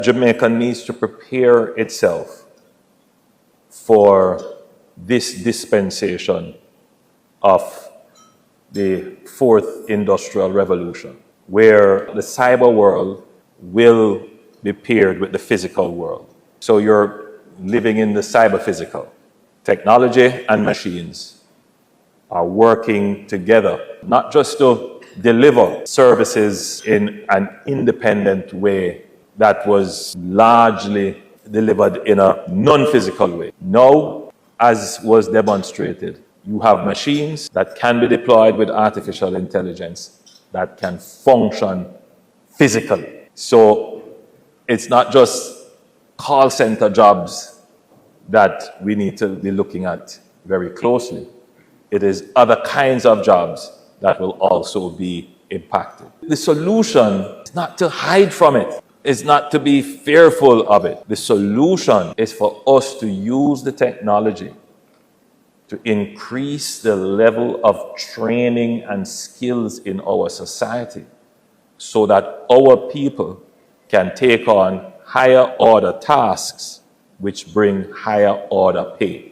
Jamaica needs to prepare itself for this dispensation of the fourth industrial revolution, where the cyber world will be paired with the physical world. So you're living in the cyber physical. Technology and machines are working together, not just to deliver services in an independent way that was largely delivered in a non-physical way. Now, as was demonstrated, you have machines that can be deployed with artificial intelligence that can function physically. So it's not just call center jobs that we need to be looking at very closely. It is other kinds of jobs that will also be impacted. The solution is not to hide from it. It's not to be fearful of it. The solution is for us to use the technology to increase the level of training and skills in our society so that our people can take on higher order tasks which bring higher order pay.